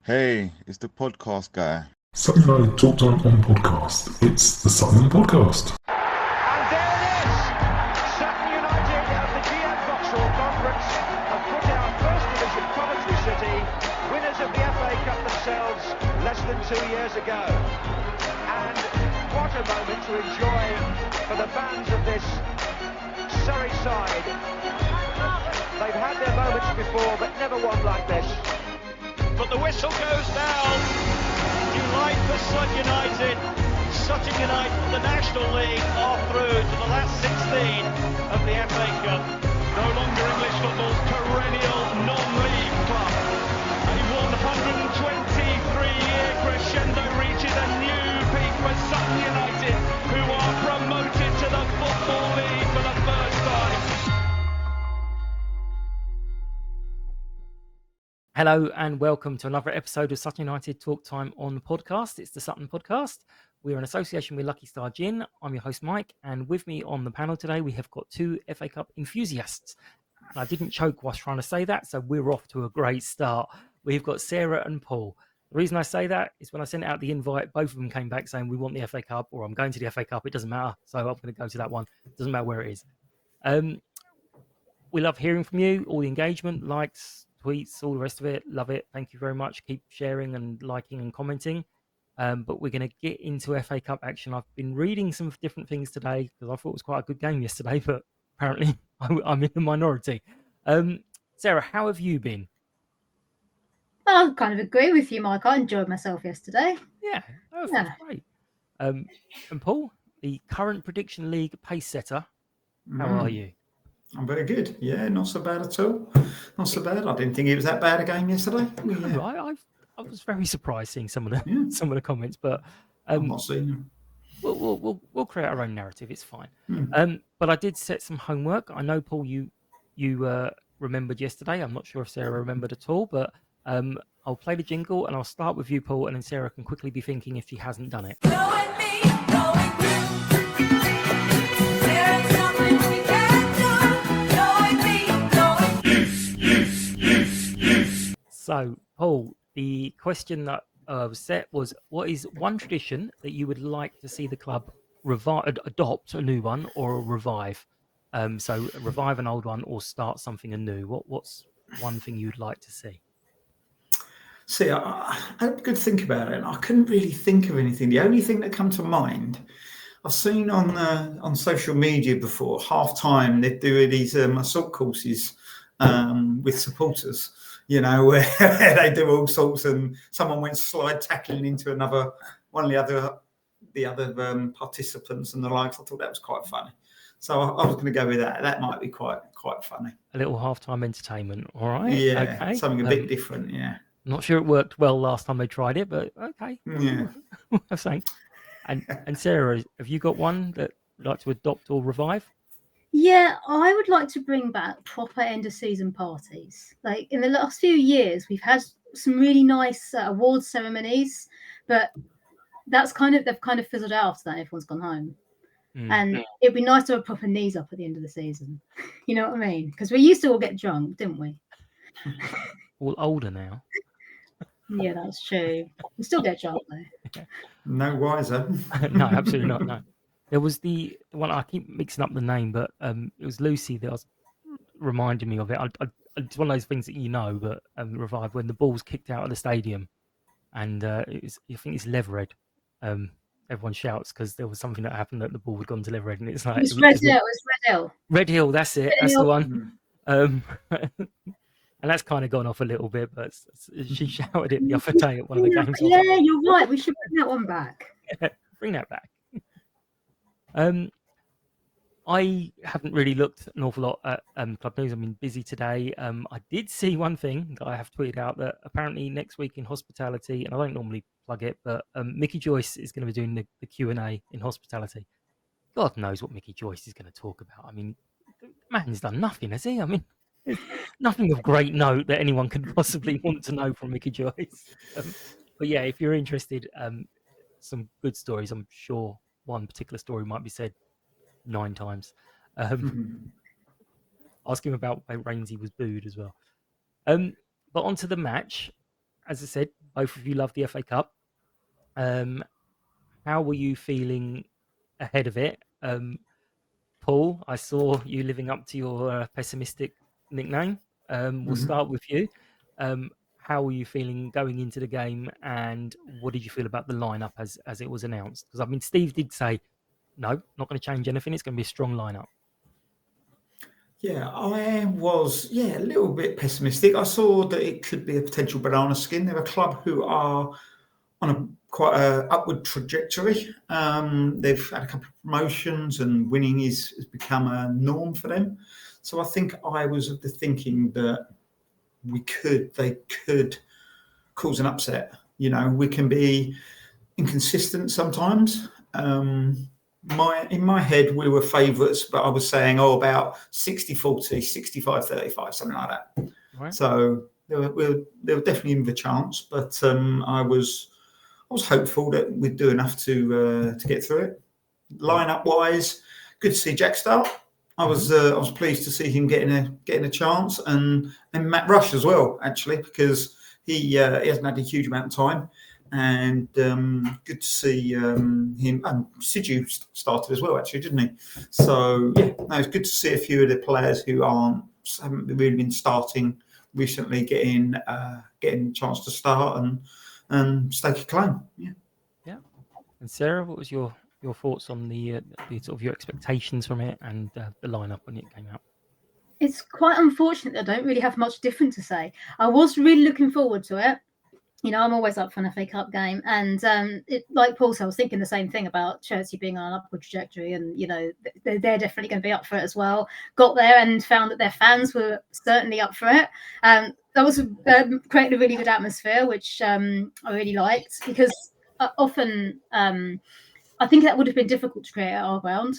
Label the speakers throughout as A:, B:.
A: Hey, it's the podcast guy.
B: Sutton United Talk Time on podcast. It's the Sutton Podcast.
C: And there it is! Sutton United at the GM Vauxhall Conference have put out First Division Coventry City, winners of the FA Cup themselves less than 2 years ago. And what a moment to enjoy for the fans of this Surrey side. They've had their moments before, but never one like this. But the whistle goes down. Delight for Sutton United. Sutton United from the National League are through to the last 16 of the FA Cup. No longer English football's perennial non-league club. A 123-year crescendo reaches a new peak for Sutton United, who are promoted to the Football League for the first time.
D: Hello and welcome to another episode of Sutton United Talk Time on the podcast. It's the Sutton Podcast. We're in association with Lucky Star Gin. I'm your host Mike, and with me on the panel today we have got two FA Cup enthusiasts. And I didn't choke whilst trying to say that, so we're off to a great start. We've got Sarah and Paul. The reason I say that is when I sent out the invite, both of them came back saying we want the FA Cup, or I'm going to the FA Cup. It doesn't matter, so I'm going to go to that one. It doesn't matter where it is. We love hearing from you, all the engagement, likes, tweets, all the rest of it. Love it. Thank you very much. Keep sharing and liking and commenting. But we're going to get into FA Cup action. I've been reading some different things today because I thought it was quite a good game yesterday, but apparently I'm in the minority. Sarah, how have you been?
E: I kind of agree with you, Mike. I enjoyed myself yesterday.
D: Yeah, that's great. And Paul, the current Prediction League pace setter, how are you?
F: I'm very good. Yeah, not so bad at all. Not so bad. I didn't think it was that bad a game yesterday. Yeah.
D: No, I was very surprised seeing some of the comments, but
F: I'm not seeing them.
D: We'll create our own narrative. It's fine. But I did set some homework. I know, Paul, you remembered yesterday. I'm not sure if Sarah remembered at all, but I'll play the jingle and I'll start with you, Paul, and then Sarah can quickly be thinking if she hasn't done it. So, Paul, the question that was set was, what is one tradition that you would like to see the club adopt a new one or revive? So revive an old one or start something anew. What's one thing you'd like to see?
F: See, I had a good think about it, and I couldn't really think of anything. The only thing that come to mind, I've seen on social media before, half-time, they do these assault courses with supporters, you know, where they do all sorts, and someone went slide tackling into one of the other participants and the likes. I thought that was quite funny. So I was going to go with that. That might be quite funny. A
D: little half-time entertainment, all right?
F: Yeah,
D: okay.
F: Something a bit different, yeah.
D: Not sure it worked well last time they tried it, but okay.
F: Yeah.
D: I'm saying. And Sarah, have you got one that you'd like to adopt or revive?
E: Yeah, I would like to bring back proper end-of-season parties. Like in the last few years, we've had some really nice award ceremonies, but they've kind of fizzled out after that. Everyone's gone home. And it'd be nice to have a proper knees up at the end of the season. You know what I mean? Because we used to all get drunk, didn't we?
D: All older now.
E: Yeah, that's true. We still get drunk though.
F: No wiser.
D: No, absolutely not. No. There was the one, I keep mixing up the name, but it was Lucy that was reminding me of it. It's one of those things that you know, but revive when the ball's kicked out of the stadium, and I think it's Leverhead. Everyone shouts because there was something that happened that the ball had gone to Leverhead, and it's like
E: It's Red Hill.
D: Red Hill, that's it. That's
E: Hill.
D: The one. And that's kind of gone off a little bit, but she shouted it the other day at one of the games.
E: Yeah, you're right. We should bring that one back.
D: Yeah, bring that back. I haven't really looked an awful lot at club news. I've been busy today. I did see one thing that I have tweeted out that apparently next week in hospitality, and I don't normally plug it, but Mickey Joyce is going to be doing the Q&A in hospitality. God knows what Mickey Joyce is going to talk about. I mean, the man's done nothing, has he? I mean, there's nothing of great note that anyone could possibly want to know from Mickey Joyce. But yeah, if you're interested, some good stories. I'm sure one particular story might be said 9 times. Ask him about why Rainsy was booed as well. But onto the match. As I said, both of you love the FA Cup. How were you feeling ahead of it? Paul, I saw you living up to your pessimistic nickname. We'll start with you. How were you feeling going into the game, and what did you feel about the lineup as it was announced? Because I mean, Steve did say, no, not going to change anything. It's going to be a strong lineup.
F: Yeah, I was a little bit pessimistic. I saw that it could be a potential banana skin. They're a club who are on quite a upward trajectory. They've had a couple of promotions, and winning has become a norm for them. So I think I was of the thinking that they could cause an upset. You know, we can be inconsistent sometimes. In my head, we were favourites, but I was saying, about 60-40, 65-35, something like that.
D: Right.
F: So they were definitely in the chance, but I was hopeful that we'd do enough to get through it. Lineup wise, good to see Jack start. I was pleased to see him getting a chance, and Matt Rush as well, actually, because he hasn't had a huge amount of time. And good to see him. And Sidhu started as well, actually, didn't he? So it's good to see a few of the players who haven't really been starting recently getting a chance to start and stake a claim.
D: Yeah. And Sarah, what was your thoughts on the sort of your expectations from it and the lineup when it came out?
E: It's quite unfortunate that I don't really have much different to say. I was really looking forward to it. You know, I'm always up for an FA Cup game, and like Paul said, I was thinking the same thing about Chelsea being on an upward trajectory, and you know they're definitely going to be up for it as well. Got there and found that their fans were certainly up for it. That was created a really good atmosphere, which I really liked, because often I think that would have been difficult to create at our ground.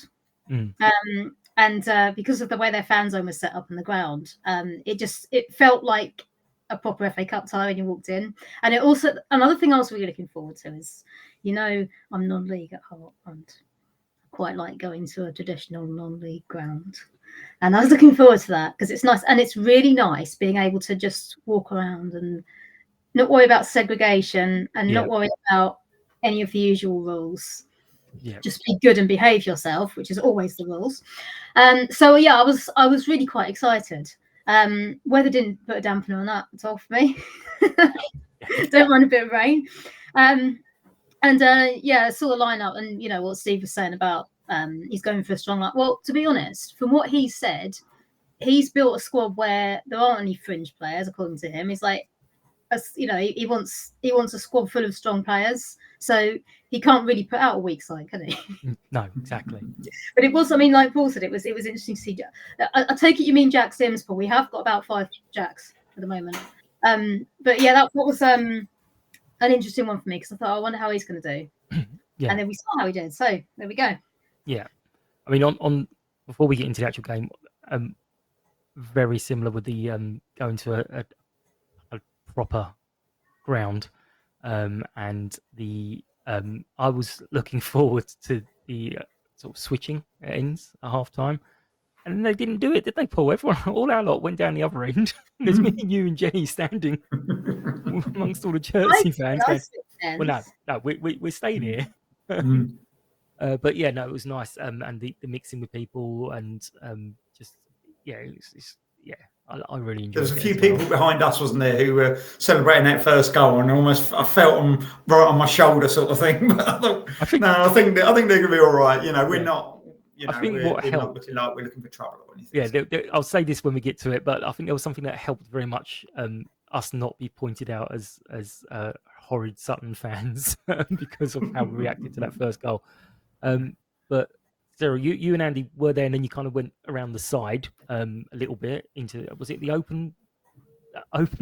E: And because of the way their fan zone was set up on the ground, it felt like a proper FA Cup tie when you walked in. And it also, another thing I was really looking forward to is, you know, I'm non-league at heart, and I quite like going to a traditional non-league ground. And I was looking forward to that because it's nice, and it's really nice being able to just walk around and not worry about segregation and not worry about any of the usual rules. Just be good and behave yourself, which is always the rules. So I was really quite excited. Weather didn't put a dampener on that at all for me. Don't mind a bit of rain. I saw the lineup, and you know what Steve was saying about he's going for a strong lineup. Well, to be honest, from what he said, he's built a squad where there aren't any fringe players, according to him. He's like, he wants a squad full of strong players, so he can't really put out a weak side, can he?
D: No, exactly.
E: But it was, I mean, like Paul said, it was interesting to see. I take it you mean Jack Sims, Paul. We have got about 5 Jacks at the moment. But yeah, that was an interesting one for me, because I thought, I wonder how he's going to do. And then we saw how he did. So there we go. Yeah,
D: I mean, on before we get into the actual game, very similar with the going to a proper ground, and the I was looking forward to the sort of switching ends at half time, and they didn't do it, did they, Paul? Everyone, all our lot went down the other end. There's me and you and Jenny standing amongst all the Chelsea fans going, well, no, we stayed here. But yeah, no, it was nice, and the mixing with people, and I really enjoyed it.
F: There was a few people behind us, wasn't there, who were celebrating that first goal, and I felt them right on my shoulder, sort of thing. But I think they're going to be all right. You know, we're not. You know, I think we're not looking like we're looking for trouble or anything.
D: Yeah, I'll say this when we get to it, but I think there was something that helped very much us not be pointed out as horrid Sutton fans because of how we reacted to that first goal. But Sarah, you and Andy were there, and then you kind of went around the side a little bit into, was it the open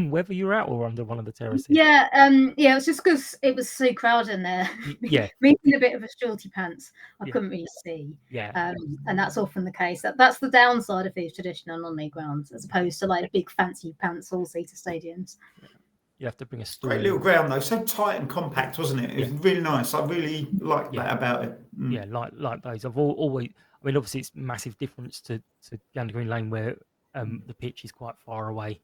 D: weather you were at, or under one of the terraces?
E: Yeah, it was just because it was so crowded in there.
D: Yeah,
E: me in a bit of a shorty pants, I couldn't really see.
D: Yeah,
E: and that's often the case. That's the downside of these traditional non-league grounds, as opposed to like the big fancy pants all-seater stadiums.
D: You have to bring a stool.
F: Great little ground though, so tight and compact, wasn't it? It was really nice. I really liked that about it.
D: Yeah, like those. I've always, I mean, obviously it's massive difference to Gander Green Lane, where the pitch is quite far away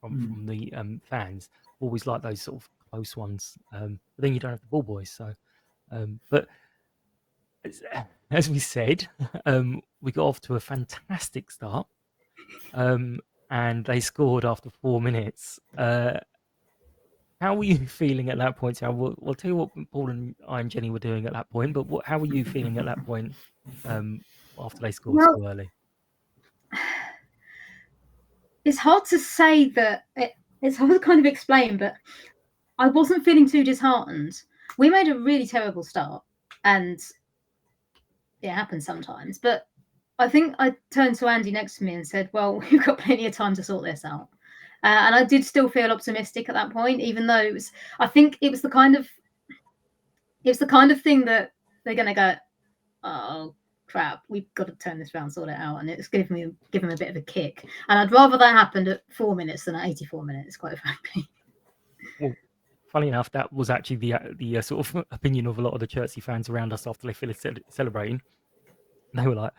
D: from the fans. Always like those sort of close ones. But then you don't have the ball boys. So, but as we said, we got off to a fantastic start, and they scored after 4 minutes. How were you feeling at that point? So we'll tell you what Paul and I and Jenny were doing at that point. But how were you feeling at that point after they scored
E: Well,
D: so early?
E: it's hard to say that. It's hard to kind of explain, but I wasn't feeling too disheartened. We made a really terrible start, and it happens sometimes. But I think I turned to Andy next to me and said, "Well, we've got plenty of time to sort this out." And I did still feel optimistic at that point, even though it was. I think it was the kind of thing that they're going to go, "Oh crap, we've got to turn this round, sort it out," and it's give them a bit of a kick. And I'd rather that happened at 4 minutes than at 84 minutes, quite frankly.
D: Well, funny enough, that was actually the sort of opinion of a lot of the Chertsey fans around us after they finished celebrating. They were like,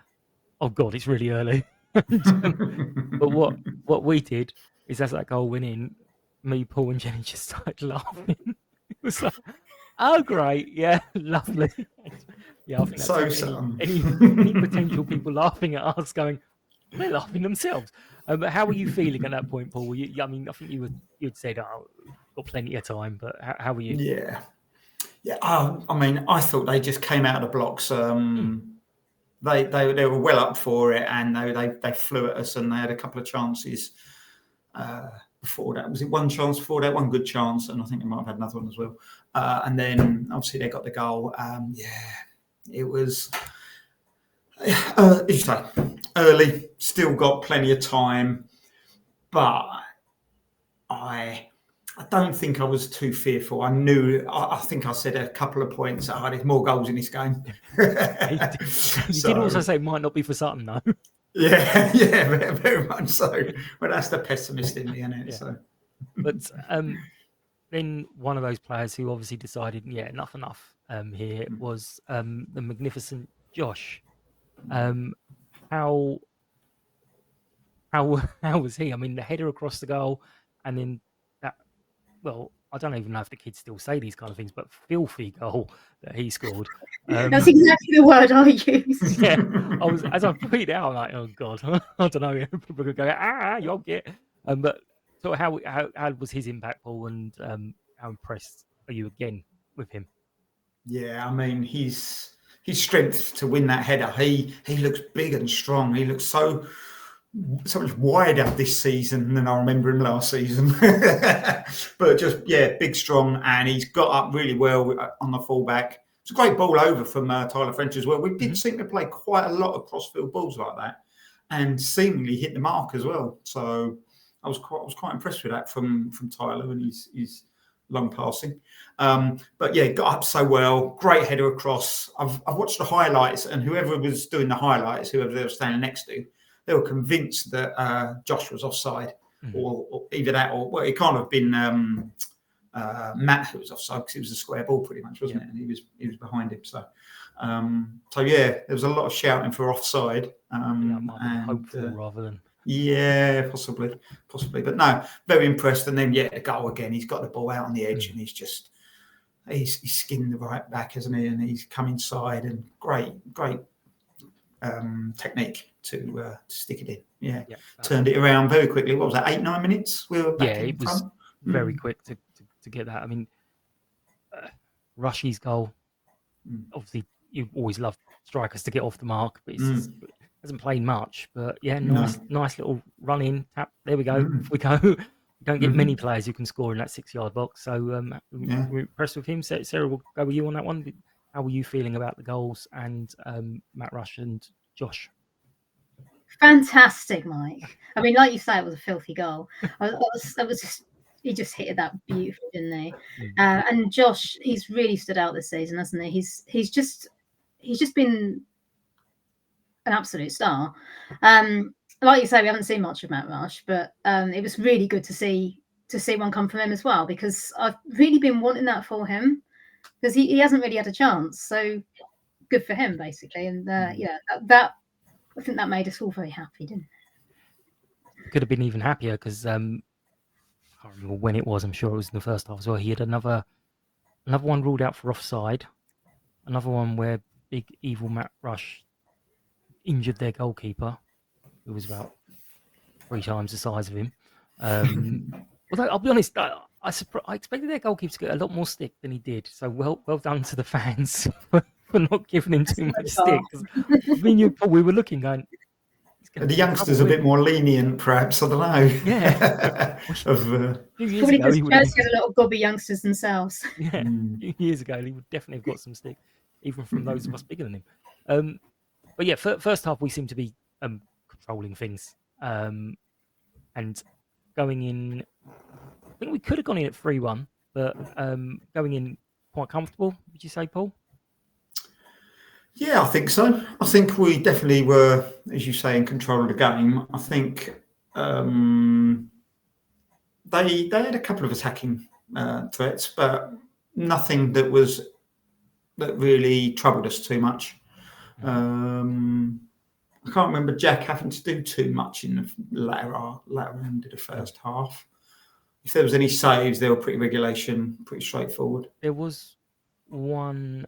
D: "Oh God, it's really early." But what we did is, as that goal went in, me, Paul, and Jenny just started laughing. It was like, "Oh great, yeah, lovely." Yeah, I think that's any potential people laughing at us going, they're laughing themselves. But how were you feeling at that point, Paul? I mean, I think you'd said, "Oh, got plenty of time," but how were you?
F: Yeah. I mean, I thought they just came out of the blocks. They were well up for it, and they flew at us, and they had a couple of chances before that. Was it one chance before that? One good chance, and I think they might have had another one as well. And then obviously they got the goal. It was, as you say, early. Still got plenty of time, but I don't think I was too fearful. I knew. I think I said a couple of points. There's more goals in this game.
D: You did also say it might not be for Sutton, though.
F: Yeah, very much so. But that's the pessimist in me, isn't it? Yeah. So,
D: but then one of those players who obviously decided, enough here was the magnificent Josh. How was he? I mean, the header across the goal, and then that. Well, I don't even know if the kids still say these kind of things, but filthy goal that he scored.
E: That's exactly the word I used.
D: Yeah, as I tweeted out, I'm like, "Oh God," I don't know. People could go, "You'll get." But so how was his impact, Paul, and how impressed are you again with him?
F: Yeah, I mean, his strength to win that header. He looks big and strong. He looks so much wider this season than I remember him last season. But just big, strong, and he's got up really well on the fullback. It's a great ball over from Tyler French as well. We did seem to play quite a lot of crossfield balls like that, and seemingly hit the mark as well. So I was quite impressed with that from Tyler and his long passing. But yeah, got up so well. Great header across. I've watched the highlights, and whoever was doing the highlights, whoever they were standing next to, they were convinced that Josh was offside, or either that, or well, it can't have been Matt who was offside, because it was a square ball pretty much, wasn't it? And he was behind him. So there was a lot of shouting for offside.
D: Hopeful rather than.
F: Yeah, possibly. But no, very impressed. And then the goal again. He's got the ball out on the edge, and he's skinned the right back, hasn't he? And he's come inside, and great technique to stick it in. Yeah, turned it around very quickly. What was that? 8-9 minutes. We were back in
D: it was very quick to get that. I mean, Rushy's goal. Obviously, you always love strikers to get off the mark, but he hasn't played much. But nice little run in tap. There we go. We go. You don't get many players who can score in that 6-yard box. So we're impressed with him. Sarah, we'll go with you on that one. How were you feeling about the goals and Matt Rush and Josh?
E: Fantastic, Mike. I mean, like you say, it was a filthy goal. He just hit that beautifully, didn't he? And Josh, he's really stood out this season, hasn't he? He's just been an absolute star. Like you say, we haven't seen much of Matt Rush, but it was really good to see one come from him as well, because I've really been wanting that for him, because he hasn't really had a chance. So good for him, basically. And that I think that made us all very happy, didn't it?
D: Could have been even happier, because can't remember when it was. I'm sure it was in the first half as well. He had another one ruled out for offside. Another one where big evil Matt Rush injured their goalkeeper, who was about 3 times the size of him. Although I'll be honest, I expected their goalkeeper to get a lot more stick than he did. So well done to the fans for not giving him too much stick. 'Cause me and you, Paul, we were looking, going,
F: the youngsters a bit more lenient, perhaps. I don't know.
D: Yeah.
F: Of,
E: Probably because Chelsea had a lot of gobby youngsters themselves.
D: Yeah, a few years ago, he would definitely have got some stick, even from those of us bigger than him. But yeah, first half we seem to be controlling things, and going in. I think we could have gone in at 3-1, but going in quite comfortable. Would you say, Paul?
F: Yeah, I think so. I think we definitely were, as you say, in control of the game. I think they had a couple of attacking threats, but nothing that really troubled us too much. I can't remember Jack having to do too much in the latter end of the first half. If there was any saves, they were pretty straightforward.
D: There was one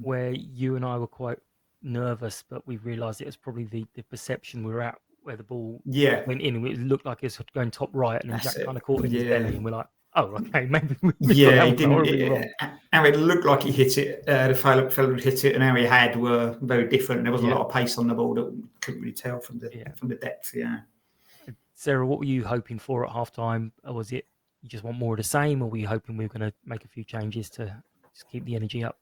D: where you and I were quite nervous, but we realised it was probably the perception we were at where the ball went in, and it looked like it was going top right, and then Jack kind of caught it in his belly, and we're like, oh, okay, maybe we
F: he didn't. How it looked like he hit it, the fellow who hit it, and how he had were very different. There was a lot of pace on the ball that we couldn't really tell from the depth. Yeah.
D: Sarah, what were you hoping for at halftime? Or was it you just want more of the same, or were you hoping we were going to make a few changes to just keep the energy up?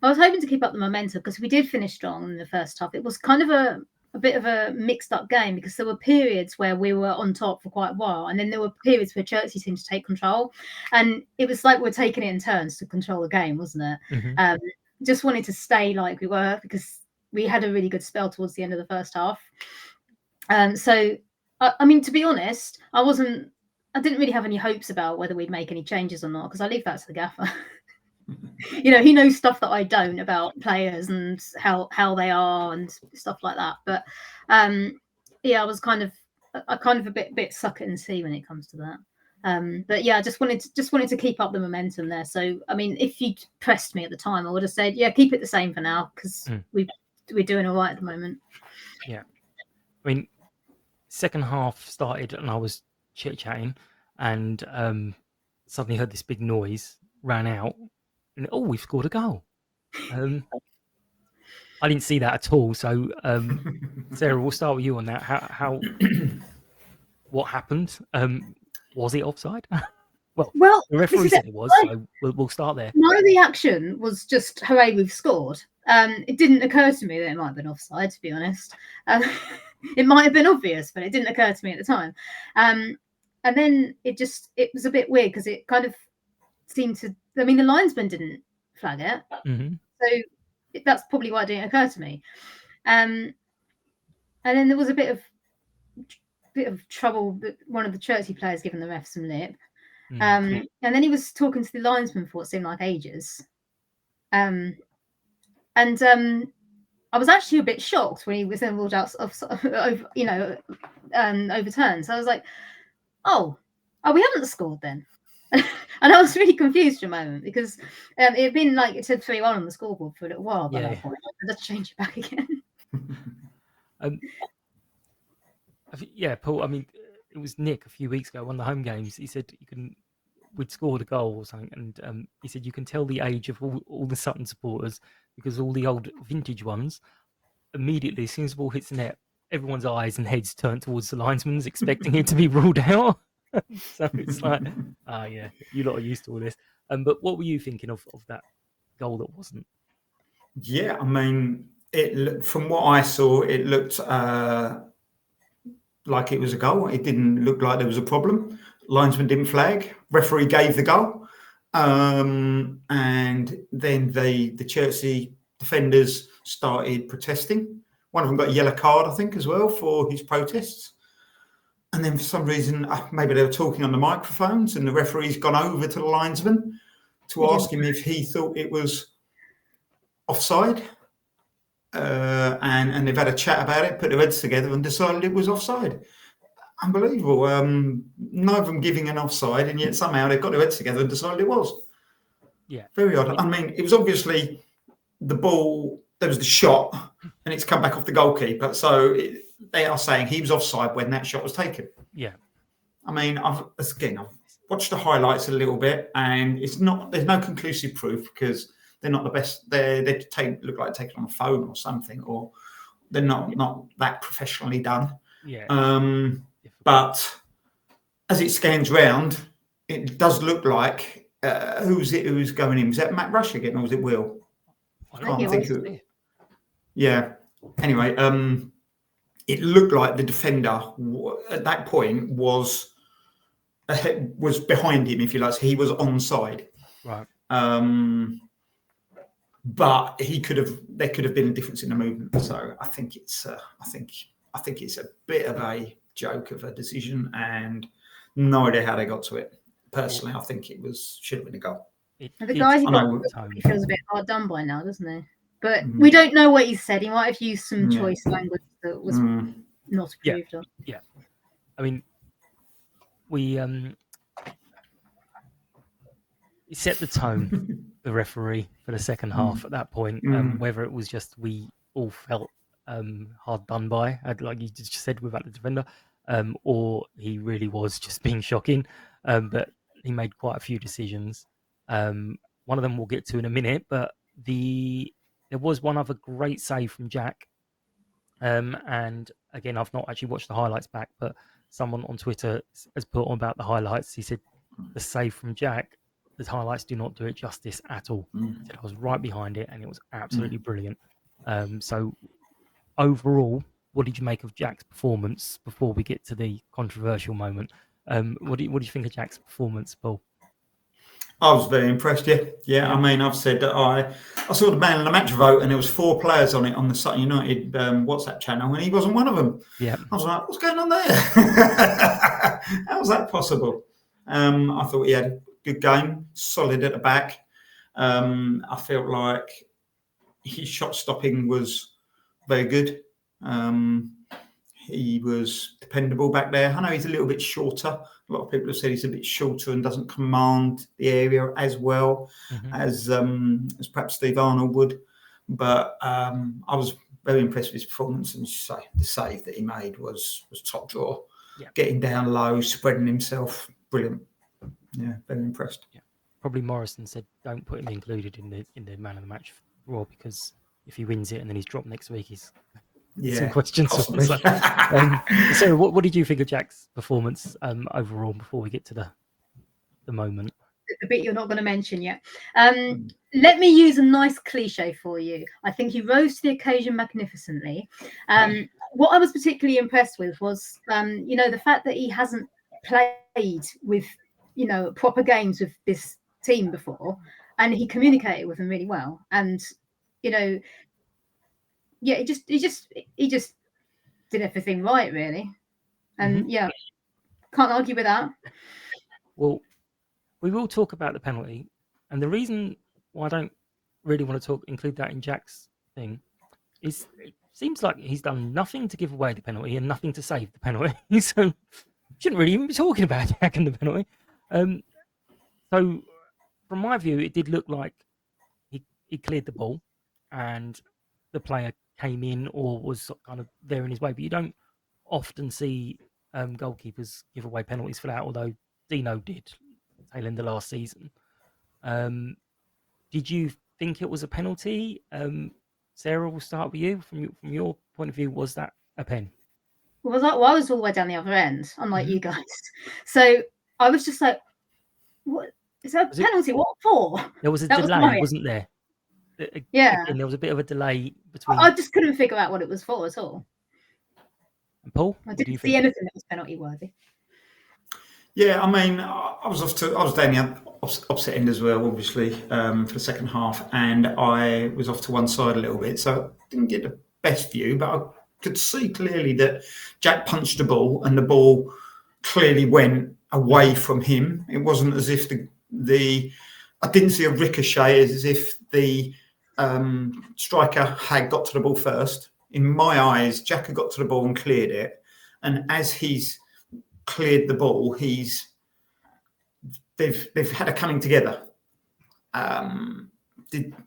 E: I was hoping to keep up the momentum because we did finish strong in the first half. It was kind of a bit of a mixed up game because there were periods where we were on top for quite a while, and then there were periods where Chelsea seemed to take control, and it was like we're taking it in turns to control the game, wasn't it?
D: Mm-hmm.
E: Just wanted to stay like we were because we had a really good spell towards the end of the first half. So, I mean, to be honest, I didn't really have any hopes about whether we'd make any changes or not because I leave that to the gaffer. He knows stuff that I don't about players and how they are and stuff like that. But I was kind of a bit suck it and see when it comes to that. But yeah, I just wanted to keep up the momentum there. So I mean, if you'd pressed me at the time, I would have said, yeah, keep it the same for now because we're doing all right at the moment.
D: Yeah, I mean, second half started and I was chit-chatting and suddenly heard this big noise, ran out. And we've scored a goal. I didn't see that at all. So, Sarah, we'll start with you on that. How what happened? Was it offside? well, the referee said it was. So we'll start there.
E: My reaction was just, hooray, we've scored. It didn't occur to me that it might have been offside, to be honest. It might have been obvious, but it didn't occur to me at the time. And then it was a bit weird because it kind of seemed to. I mean, the linesman didn't flag it, so that's probably why it didn't occur to me. And then there was a bit of trouble that one of the Chelsea players giving the ref some lip, and then he was talking to the linesman for what seemed like ages. I was actually a bit shocked when he was then ruled out overturned. So I was like, oh, we haven't scored then. And I was really confused for a moment because it had been like it said 3-1 on the scoreboard for a little while by that point. I had to change it back again.
D: Paul. I mean, it was Nick a few weeks ago, one of the home games. He said we'd scored a goal or something, and he said you can tell the age of all the Sutton supporters because all the old vintage ones immediately, as soon as the ball hits the net, everyone's eyes and heads turn towards the linesman's, expecting it to be ruled out. So it's like, yeah, you lot are used to all this. But what were you thinking of that goal that wasn't?
F: Yeah, I mean, from what I saw, it looked like it was a goal. It didn't look like there was a problem. Linesman didn't flag. Referee gave the goal. And then the Chelsea defenders started protesting. One of them got a yellow card, I think, as well for his protests. And then for some reason, maybe they were talking on the microphones and the referee's gone over to the linesman to ask him if he thought it was offside. And they've had a chat about it, put their heads together and decided it was offside. unbelievable. None of them giving an offside, and yet somehow they've got their heads together and decided it was.
D: Yeah.
F: Very odd. I mean, it was obviously the ball, there was the shot, and it's come back off the goalkeeper. So they are saying he was offside when that shot was taken.
D: Yeah.
F: I mean, I've watched the highlights a little bit, and there's no conclusive proof because they're not the best. They look like taken on a phone or something, or they're not that professionally done.
D: Yeah.
F: But as it scans round, it does look like who's going in? Was that Matt Rush again, or was it Will?
E: I can't think who.
F: Yeah. Anyway, it looked like the defender at that point was behind him, if you like. So he was onside.
D: Right.
F: But there could have been a difference in the movement. So I think it's a bit of a joke of a decision, and no idea how they got to it. Personally, I think should have been a goal.
E: The guy he feels a bit hard done by now, doesn't he? But we don't know what he said. He might have used some choice language that was not approved of.
D: Yeah. I mean, we set the tone, the referee, for the second half at that point. Whether it was just we all felt hard done by, like you just said, without the defender, or he really was just being shocking. But he made quite a few decisions. One of them we'll get to in a minute, but there was one other great save from Jack. And again, I've not actually watched the highlights back, but someone on Twitter has put on about the highlights. He said the save from Jack, the highlights do not do it justice at all. He said I was right behind it, and it was absolutely brilliant. So overall, what did you make of Jack's performance before we get to the controversial moment? What do you think of Jack's performance, Paul?
F: I was very impressed. Yeah. I mean, I've said that I saw the man of the match vote, and there was 4 players on it on the Sutton United WhatsApp channel, and he wasn't one of them.
D: Yeah,
F: I was like, what's going on there? How was that possible? I thought he had a good game, solid at the back. I felt like his shot stopping was very good. He was dependable back there. I know he's a little bit shorter. A lot of people have said he's a bit shorter and doesn't command the area as well as perhaps Steve Arnold would. But I was very impressed with his performance, and the save that he made was top draw. Yeah. Getting down low, spreading himself, brilliant. Yeah, very impressed.
D: Yeah. Probably Morrison said don't put him included in the man of the match Raw, because if he wins it and then he's dropped next week, he's some questions. So what did you think of Jack's performance overall before we get to the moment?
E: The bit you're not going to mention yet. Let me use a nice cliche for you. I think he rose to the occasion magnificently. What I was particularly impressed with was, the fact that he hasn't played with, proper games with this team before, and he communicated with them really well. And, he just did everything right, really. And can't argue with that.
D: Well, we will talk about the penalty, and the reason why I don't really want to include that in Jack's thing is it seems like he's done nothing to give away the penalty and nothing to save the penalty. So shouldn't really even be talking about Jack and the penalty. So from my view, it did look like he cleared the ball and the player came in or was kind of there in his way. But you don't often see goalkeepers give away penalties for that, although Dino did tail end of last season. Did you think it was a penalty? Sarah, we'll start with you. From your point of view, was that a pen?
E: Well, I was all the way down the other end, unlike you guys. So I was just like, what? Is that a penalty? What for?
D: There was a delay, wasn't there?
E: Yeah.
D: And there was a bit of a delay between...
E: I just couldn't figure out what it was for at all.
D: And Paul?
E: I didn't see anything that was penalty worthy.
F: Yeah, I mean, I was down the opposite end as well, obviously, for the second half, and I was off to one side a little bit, so I didn't get the best view, but I could see clearly that Jack punched the ball, and the ball clearly went away from him. It wasn't as if I didn't see a ricochet, as if the striker had got to the ball first. In my eyes, Jack had got to the ball and cleared it, and as he's cleared the ball, they've had a coming together.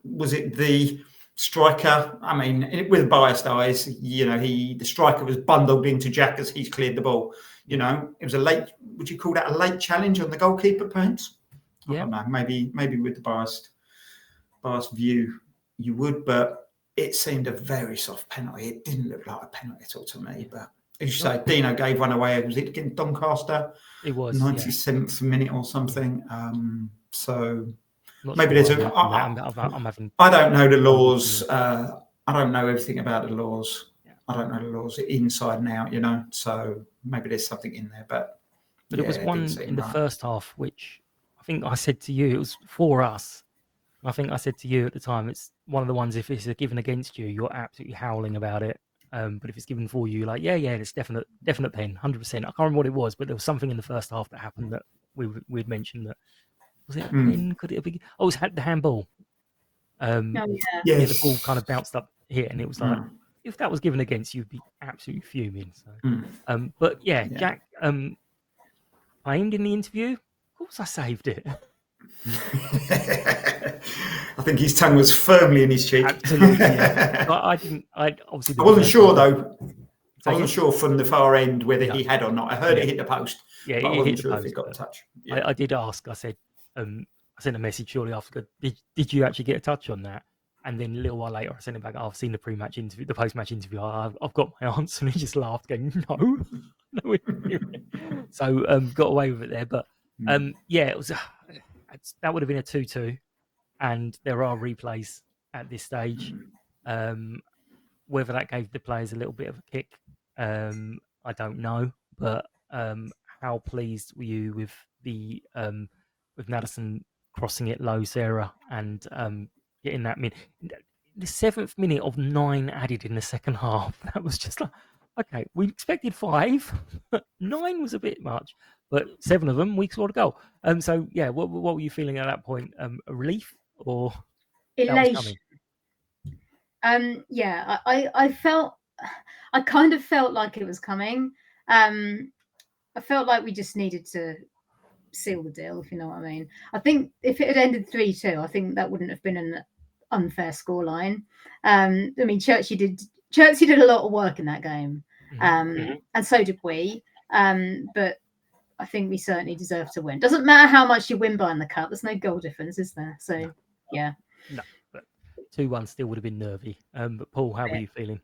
F: Was it the striker? I mean, with biased eyes, the striker was bundled into Jack as he's cleared the ball. It was a late. Would you call that a late challenge on the goalkeeper, perhaps? Yeah. I don't know. Maybe with the biased view, you would, but it seemed a very soft penalty. It didn't look like a penalty at all to me. But as you say, Dino gave one away. Was it against Doncaster?
D: It was
F: 97th minute or something. So.
D: Not
F: maybe
D: sure
F: there's
D: I'm having.
F: I don't know the laws. I don't know everything about the laws.
D: Yeah.
F: I don't know the laws inside and out. So maybe there's something in there. But
D: it was one in the first half, which I think I said to you, it was for us. I think I said to you at the time, it's one of the ones, if it's given against you, you're absolutely howling about it. But if it's given for you, like, yeah, it's definite pen, 100%. I can't remember what it was, but there was something in the first half that happened that we'd mentioned that. Was it a pin? Could it be? Oh, it was the handball.
F: Yes.
D: The ball kind of bounced up here, and it was like, if that was given against you, you'd be absolutely fuming. So, but Jack claimed in the interview, of course I saved it.
F: I think his tongue was firmly in his cheek.
D: Absolutely, yeah. I didn't. I
F: wasn't sure though. I wasn't sure from the far end whether he had or not. I heard it hit the post.
D: Yeah,
F: but I wasn't
D: hit
F: sure
D: the post,
F: if it got a touch. Yeah.
D: I did ask. I said, I sent a message shortly after. Did you actually get a touch on that? And then a little while later, I sent him back. I've seen the pre-match interview, the post-match interview. I've got my answer, and he just laughed, going, "No." So got away with it there. But it was that would have been a 2-2, and there are replays at this stage. Whether that gave the players a little bit of a kick, I don't know. But how pleased were you with the with Madison crossing it low, Sarah, and getting that the 7th minute of 9 added in the second half? That was just like, okay, we expected 5, 9 was a bit much, but 7 of them we scored a goal. So yeah, what were you feeling at that point? A relief or
E: elation? I kind of felt like it was coming. I felt like we just needed to seal the deal, if you know what I mean. I think if it had ended 3-2, I think that wouldn't have been an unfair scoreline. I mean, Chertsey did a lot of work in that game, and so did we. But I think we certainly deserve to win. Doesn't matter how much you win by in the cup. There's no goal difference, is there? So, yeah.
D: No, but 2-1 still would have been nervy. But Paul, how were you feeling?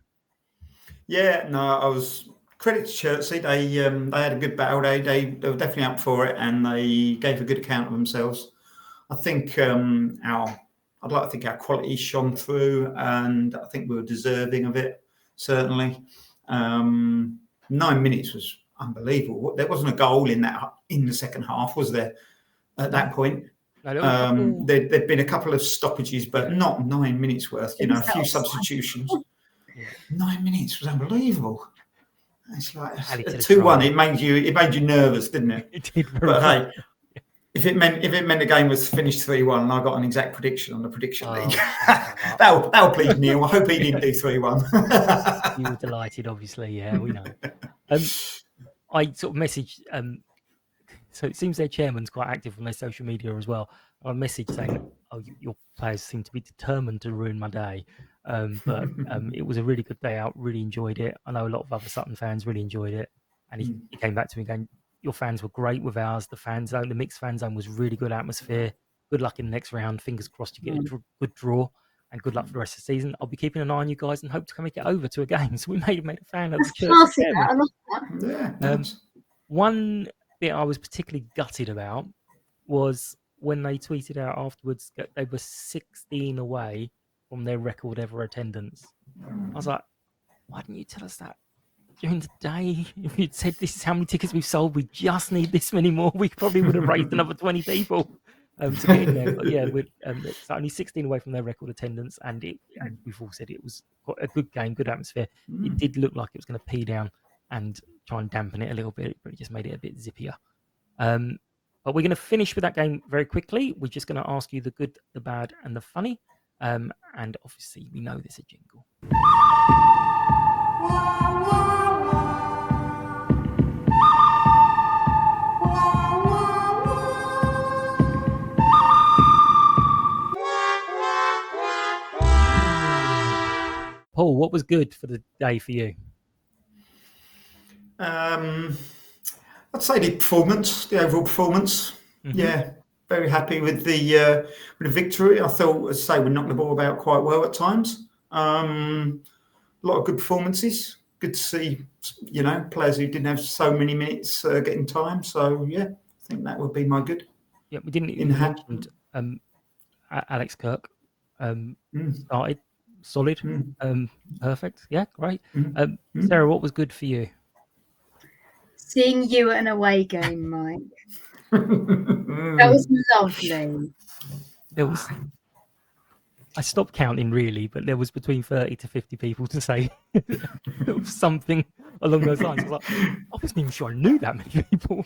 F: Yeah, no, I was. Credit to Chertsey. They had a good battle. They were definitely up for it, and they gave a good account of themselves. I think I'd like to think our quality shone through, and I think we were deserving of it. Certainly, 9 minutes was unbelievable. There wasn't a goal in the second half, was there? At that point, there'd been a couple of stoppages, but not 9 minutes worth. A few substitutions. 9 minutes was unbelievable. It's like 2-1. It made you nervous, didn't it?
D: It did.
F: But hey, if it meant the game was finished 3-1, and I got an exact prediction on the prediction league, that'll please Neil. I hope he didn't do 3-1.
D: You were delighted, obviously. Yeah, we know. I sort of messaged. So it seems their chairman's quite active on their social media as well. I messaged saying, "Oh, your players seem to be determined to ruin my day." But it was a really good day out. Really enjoyed it. I know a lot of other Sutton fans really enjoyed it. And he came back to me going, "Your fans were great with ours. The fan zone, the mixed fan zone was really good atmosphere. Good luck in the next round. Fingers crossed you get a good draw. And good luck for the rest of the season. I'll be keeping an eye on you guys and hope to make it over to a game." So we made a fan of the church.
E: I love that.
F: Yeah.
D: One bit I was particularly gutted about was when they tweeted out afterwards that they were 16 away from their record ever attendance. I was like, why didn't you tell us that during the day? If you'd said this is how many tickets we've sold, we just need this many more, we probably would have raised another 20 people to get in there. But yeah, it's only 16 away from their record attendance, and we've all said it was quite a good game, good atmosphere. It did look like it was going to pee down and try and dampen it a little bit, but it just made it a bit zippier. But we're going to finish with that game very quickly. We're just going to ask you the good, the bad, and the funny. And obviously, we know there's a jingle. Paul, what was good for the day for you?
F: I'd say the overall performance.
D: Mhm.
F: Yeah, very happy with the victory. I thought, as I say, we knocked the ball about quite well at times. A lot of good performances. Good to see, players who didn't have so many minutes getting time. So yeah, I think that would be my good.
D: Yeah, we didn't
F: In
D: even
F: hand.
D: mention Alex Kirk.
F: Mm,
D: Started solid.
F: mm,
D: Perfect. Yeah, great.
F: mm,
D: Sarah, what was good for you?
E: Seeing you at an away game, Mike.
F: mm.
E: That was lovely.
D: There was. I stopped counting really, but there was between 30 to 50 people to say there was something along those lines. I was like, I wasn't even sure I knew that many people.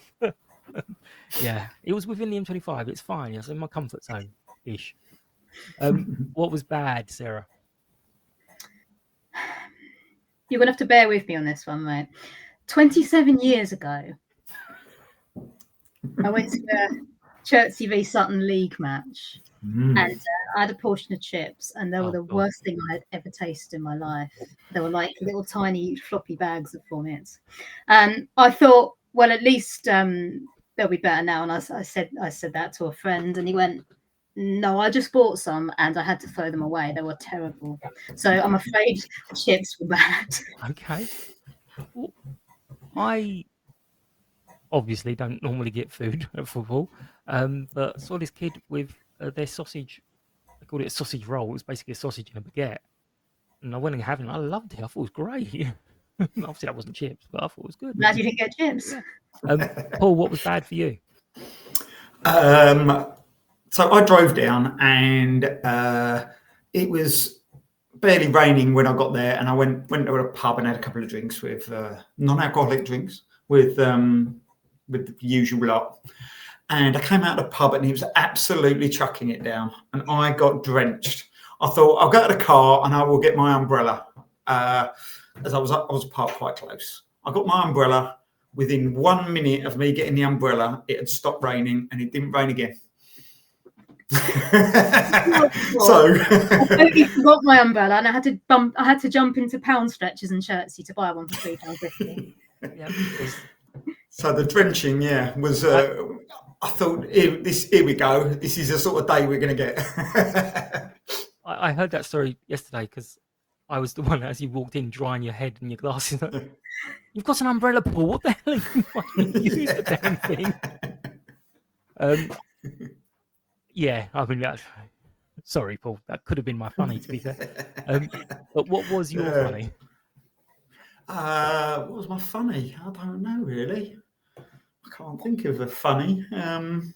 D: Yeah, it was within the M25. It's fine. It's in my comfort zone ish. What was bad, Sarah?
E: You're gonna have to bear with me on this one, mate. 27 years ago, I went to a Chertsey v Sutton League match, and I had a portion of chips, and they were the worst thing I had ever tasted in my life. They were like little tiny floppy bags of vomit. And I thought, well, at least they'll be better now. And I said that to a friend, and he went, "No, I just bought some, and I had to throw them away. They were terrible." So I'm afraid the chips were bad.
D: Okay. Well, I obviously don't normally get food at football, but saw this kid with their sausage. They called it a sausage roll. It was basically a sausage and a baguette. And I went and had it. I loved it. I thought it was great. Obviously, that wasn't chips, but I thought it was good.
E: Glad you didn't get chips.
D: Yeah. Paul, what was bad for you?
F: So I drove down, and it was barely raining when I got there, and I went to a pub and had a couple of drinks with non-alcoholic drinks with the usual lot. And I came out of the pub, and he was absolutely chucking it down, and I got drenched. I thought, I'll go to the car and I will get my umbrella. As I was parked quite close. I got my umbrella. Within 1 minute of me getting the umbrella, it had stopped raining, and it didn't rain again. So
E: I totally forgot my umbrella, and I had to jump into pound stretchers and Chertsey to buy one for £3.50.
D: Yeah.
F: So the drenching, was. I thought, here we go. This is the sort of day we're going to get.
D: I heard that story yesterday because I was the one as you walked in drying your head and your glasses. You've got an umbrella, Paul. What the hell are you use the damn thing? Yeah, I mean, sorry, Paul. That could have been my funny, to be fair. But what was your funny?
F: What was my funny? I don't know, really. I can't think of a funny. You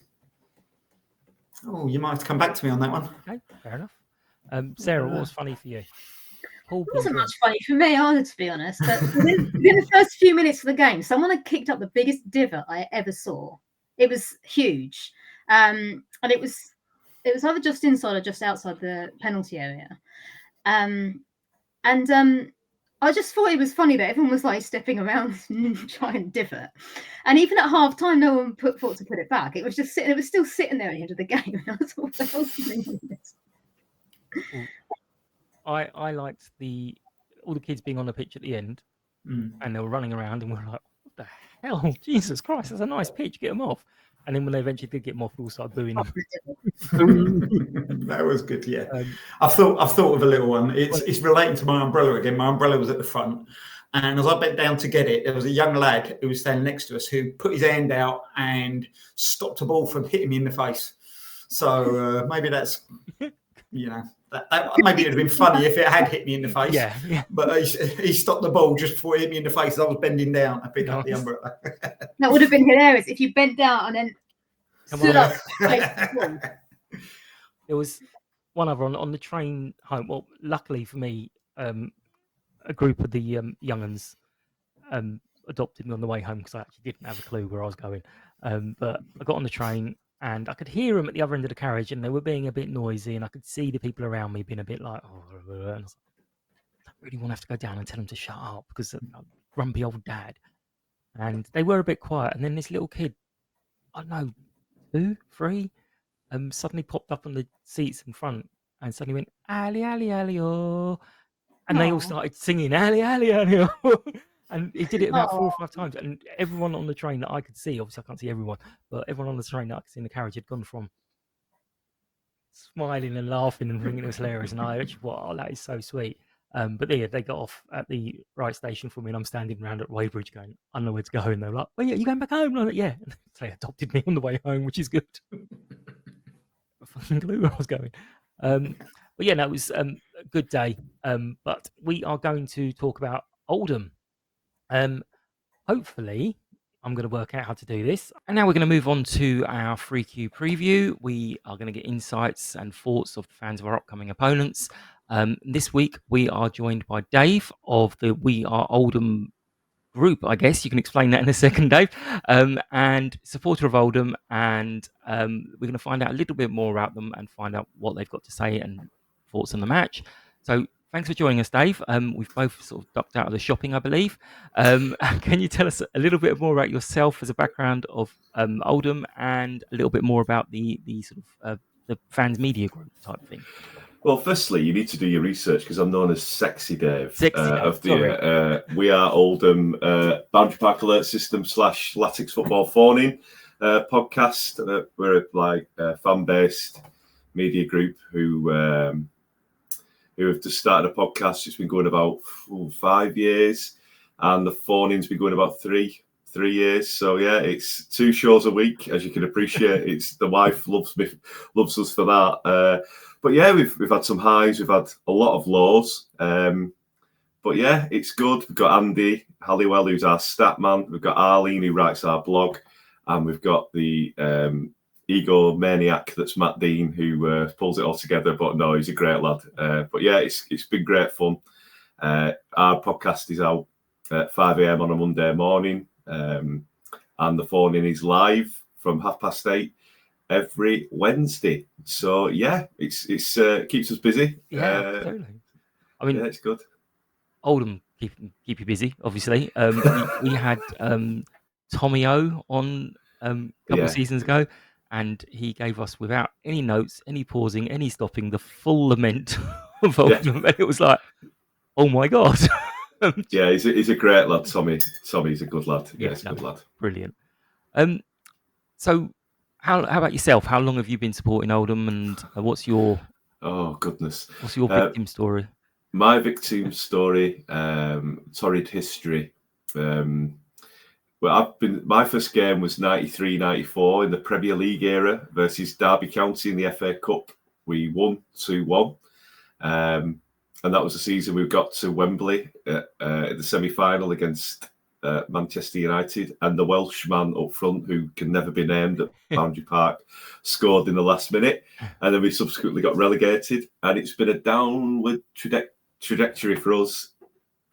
F: might have to come back to me on that one.
D: Okay, fair enough. Sarah, what was funny for you? Paul,
E: it wasn't much funny for me either, to be honest. But within the first few minutes of the game, someone had kicked up the biggest divot I ever saw. It was huge, and it was either just inside or just outside the penalty area. I just thought it was funny that everyone was like stepping around and trying to divot. And even at half time, no one thought to put it back. It was just sitting, it was still sitting there at the end of the game. And I was like, what the hell's doing with this?
D: I liked all the kids being on the pitch at the end, and they were running around, and we were like, what the hell? Jesus Christ, that's a nice pitch, get them off. And then when they eventually did get them off, we all started booing them.
F: That was good, yeah. I've thought of a little one. It's relating to my umbrella again. My umbrella was at the front, and as I bent down to get it, there was a young lad who was standing next to us who put his hand out and stopped a ball from hitting me in the face. So maybe that's, that maybe it'd have been funny if it had hit me in the face.
D: Yeah.
F: But he stopped the ball just before it hit me in the face as I was bending down to pick up the umbrella.
E: That would have been hilarious if you bent down and then stood up.
D: There was one other on the train home. Well, luckily for me, a group of the young uns adopted me on the way home because I actually didn't have a clue where I was going. But I got on the train, and I could hear them at the other end of the carriage, and they were being a bit noisy, and I could see the people around me being a bit like, and I was like, I don't really want to have to go down and tell them to shut up because grumpy old dad. And they were a bit quiet, and then this little kid, I don't know, 2, 3, suddenly popped up on the seats in front and suddenly went, Ali, Ali, Ali, oh. and they all
E: Aw.
D: started singing Ali Ali Ali. And he did it about 4 or
E: Aw.
D: 5 times, and everyone on the train that I could see, obviously I can't see everyone, but everyone on the train that I could see in the carriage had gone from smiling and laughing and thinking it was hilarious, and I actually thought, oh, that is so sweet. But yeah, they got off at the right station for me, and I'm standing around at Weybridge going, I don't know where to go, and they're like, well, yeah, you going back home? And I'm like, yeah. And so they adopted me on the way home, which is good. I fucking clue where I was going. But yeah, no, it was a good day. But we are going to talk about Oldham. Hopefully, I'm going to work out how to do this. And now we're going to move on to our 3Q preview. We are going to get insights and thoughts of the fans of our upcoming opponents. This week, we are joined by Dave of the We Are Oldham group, I guess. You can explain that in a second, Dave. And supporter of Oldham. And we're going to find out a little bit more about them and find out what they've got to say and thoughts on the match. So thanks for joining us, Dave. We've both sort of ducked out of the shopping, I believe. Can you tell us a little bit more about yourself as a background of Oldham and a little bit more about the sort of the fans media group type thing?
G: Well, firstly, you need to do your research because I'm known as Sexy Dave,
D: Sexy Dave,
G: of the We Are Oldham Boundary Park Alert System / Latics Football Phoning podcast. We're like a fan-based media group who have just started a podcast. It's been going about 5 years, and the phoning's been going about three years. So yeah, it's 2 shows a week, as you can appreciate. It's the wife loves us for that. But yeah, we've had some highs, we've had a lot of lows. But yeah, it's good. We've got Andy Halliwell, who's our stat man. We've got Arlene, who writes our blog, and we've got the ego maniac that's Matt Dean, who pulls it all together. But no, he's a great lad. But yeah, it's been great fun. Our podcast is out at 5 a.m. on a Monday morning, and the phoning is live from 8:30 every Wednesday. So yeah, it's keeps us busy.
D: Yeah, totally. I mean,
G: yeah, it's good.
D: Oldham keep you busy, obviously. We had Tommy O on a couple of seasons ago, and he gave us, without any notes, any pausing, any stopping, the full lament of Oldham, and it was like, oh my god.
G: Yeah, he's a great lad, Tommy. Tommy's a good lad. Yeah, he's a good lad.
D: Brilliant. So how about yourself? How long have you been supporting Oldham, and what's your
G: What's
D: your victim story?
G: My victim story, torrid history. Well, my first game was 93-94 in the Premier League era versus Derby County in the FA Cup. We won 2-1. And that was the season we got to Wembley at the semi-final against Manchester United, and the Welshman up front, who can never be named at Boundary Park, scored in the last minute, and then we subsequently got relegated. And it's been a downward trajectory for us,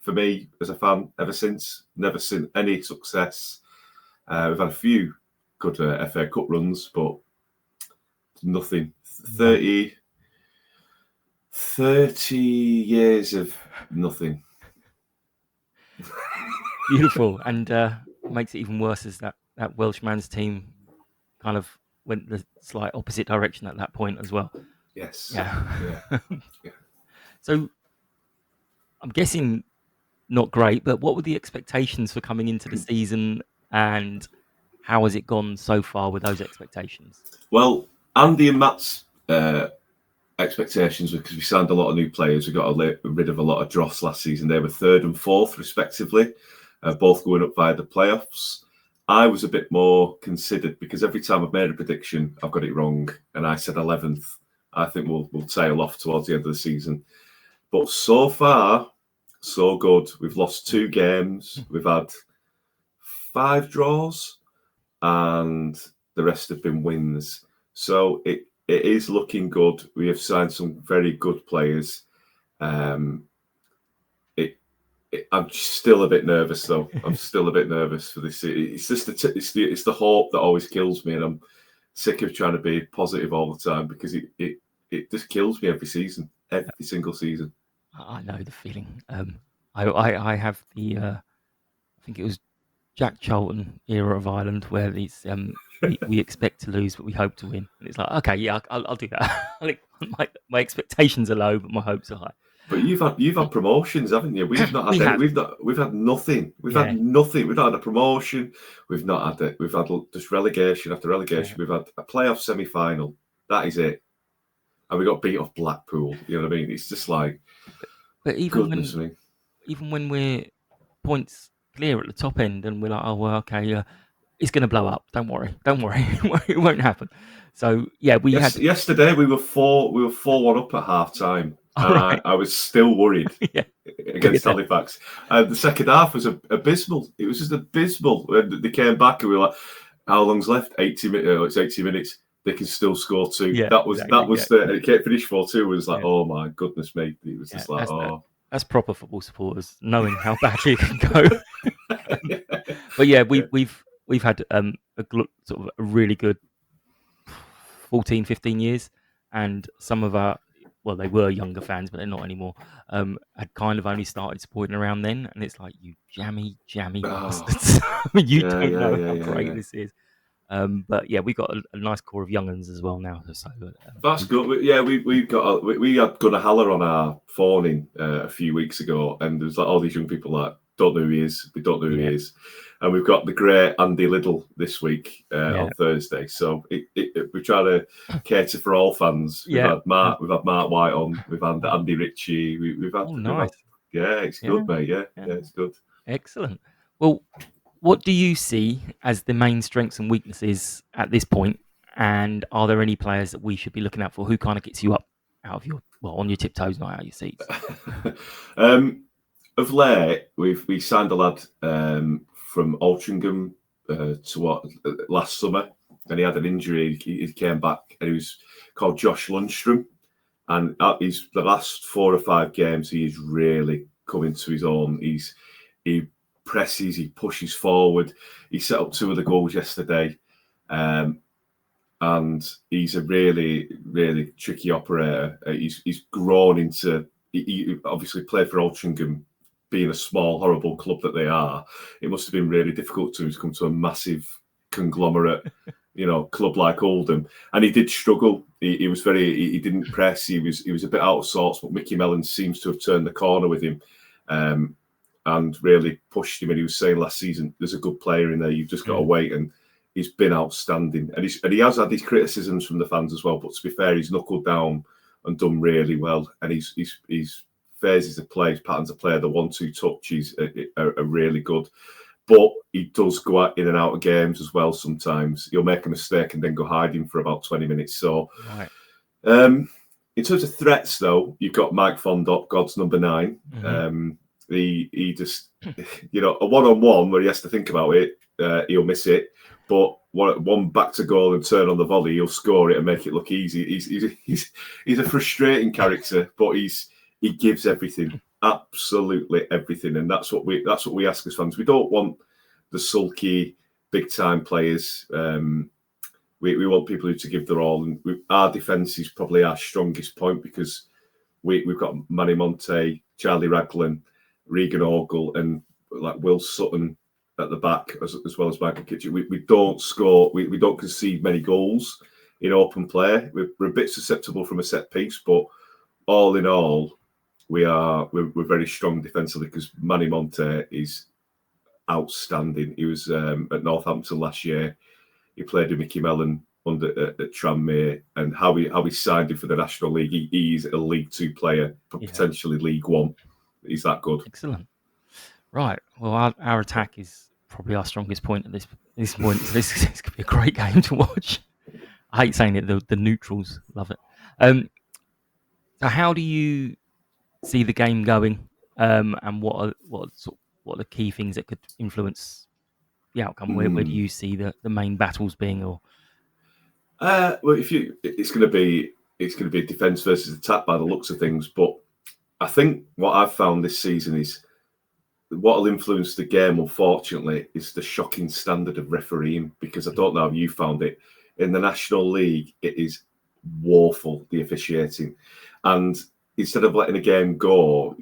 G: for me as a fan, ever since. Never seen any success. We've had a few good FA Cup runs, but nothing. 30 years of nothing.
D: Beautiful, and makes it even worse as that Welshman's team kind of went the slight opposite direction at that point as well.
G: Yes.
D: Yeah.
G: Yeah.
D: So I'm guessing not great, but what were the expectations for coming into the season, and how has it gone so far with those expectations?
G: Well, Andy and Matt's expectations were, because we signed a lot of new players, we got rid of a lot of dross last season. They were 3rd and 4th respectively, both going up via the playoffs. I was a bit more considered, because every time I've made a prediction, I've got it wrong, and I said 11th. I think we'll tail off towards the end of the season. But so far, so good. We've lost 2 games. We've had 5 draws, and the rest have been wins. So it is looking good. We have signed some very good players. I'm still a bit nervous, though. I'm still a bit nervous for this. It's just it's the hope that always kills me, and I'm sick of trying to be positive all the time, because it just kills me every season, every single season.
D: I know the feeling. I have the I think it was Jack Charlton era of Ireland, where these we expect to lose but we hope to win, and it's like, okay, yeah, I'll do that. Like, my expectations are low but my hopes are high.
G: But you've had promotions, haven't you? We've not had we've had nothing. We've had nothing. We've not had a promotion. We've not had it. We've had just relegation after relegation. We've had a playoff semi-final. That is it. And we got beat off Blackpool. You know what I mean? It's just like,
D: but even when we're points clear at the top end, and we're like, oh well, okay, it's going to blow up. Don't worry, it won't happen. So yeah,
G: yesterday we were 4-1 up at half time.
D: Right.
G: I was still worried against Halifax. The second half was abysmal. It was just abysmal. When they came back and we were like, how long's left? 80 minutes. It's 80 minutes. They can still score 2.
D: Yeah,
G: that was it came finished 4-2. It was like, oh my goodness me. It was just like,
D: that's proper football supporters knowing how badly it can go. But yeah, we've had sort of a really good 14, 15 years, and some of our, well, they were younger fans, but they're not anymore, had kind of only started supporting around then, and it's like, you jammy bastards. You don't know how great this is. But yeah, we got a nice core of young'uns as well now. So
G: that's good. We had Gunnar Haller on our phoning a few weeks ago, and there's like all these young people that don't know who he is. We don't know who he is, and we've got the great Andy Liddle this week on Thursday. So we try to cater for all fans. We've had Mark White on. We've had Andy Ritchie. We've had
D: nice.
G: It's good, mate. Yeah, it's good.
D: Excellent. Well, what do you see as the main strengths and weaknesses at this point? And are there any players that we should be looking out for? Who kind of gets you up out of your, on your tiptoes, not out of your seats?
G: Of late, we signed a lad from Altrincham last summer, and he had an injury. He came back, and he was called Josh Lundstrom. And the last 4 or 5 games, he's really come into his own. He presses, he pushes forward. He set up 2 of the goals yesterday, and he's a really, really tricky operator. He's grown into. He obviously played for Altrincham, being a small, horrible club that they are. It must have been really difficult to come to a massive conglomerate, club like Oldham, and he did struggle. He was he didn't press. He was a bit out of sorts, but Mickey Mellon seems to have turned the corner with him. And really pushed him. And he was saying last season, there's a good player in there. You've just got to wait. And he's been outstanding. And he has had these criticisms from the fans as well. But to be fair, he's knuckled down and done really well. And his phases of play, his patterns of play, the 1-2 touches are really good. But he does go out in and out of games as well sometimes. He'll make a mistake and then go hiding for about 20 minutes. So, in terms of threats, though, you've got Mike Fondop, God's number 9. Mm-hmm. He just, a one-on-one where he has to think about it, he'll miss it. But one back to goal and turn on the volley, he'll score it and make it look easy. He's a frustrating character, but he gives everything, absolutely everything, and that's what we ask as fans. We don't want the sulky, big-time players. We want people to give their all, and our defence is probably our strongest point because we've got Manny Monte, Charlie Raglan, Regan Ogle, and like Will Sutton at the back, as well as Michael Kitchen. We don't score. We don't concede many goals in open play. We're a bit susceptible from a set piece, but all in all, we're very strong defensively because Manny Monte is outstanding. He was at Northampton last year. He played with Mickey Mellon at Tranmere, and how we signed him for the National League. He's a League 2 player, potentially League 1. He's that good.
D: Excellent. Right. Well, our attack is probably our strongest point at this point. So this could be a great game to watch. I hate saying it. The neutrals love it. So how do you see the game going? And what are the key things that could influence the outcome? Where do you see the main battles being? Or
G: well, it's going to be defence versus attack by the looks of things, but I think what I've found this season is what will influence the game, unfortunately, is the shocking standard of refereeing, because I don't know how you found it. In the National League, it is woeful, the officiating. And instead of letting a game go,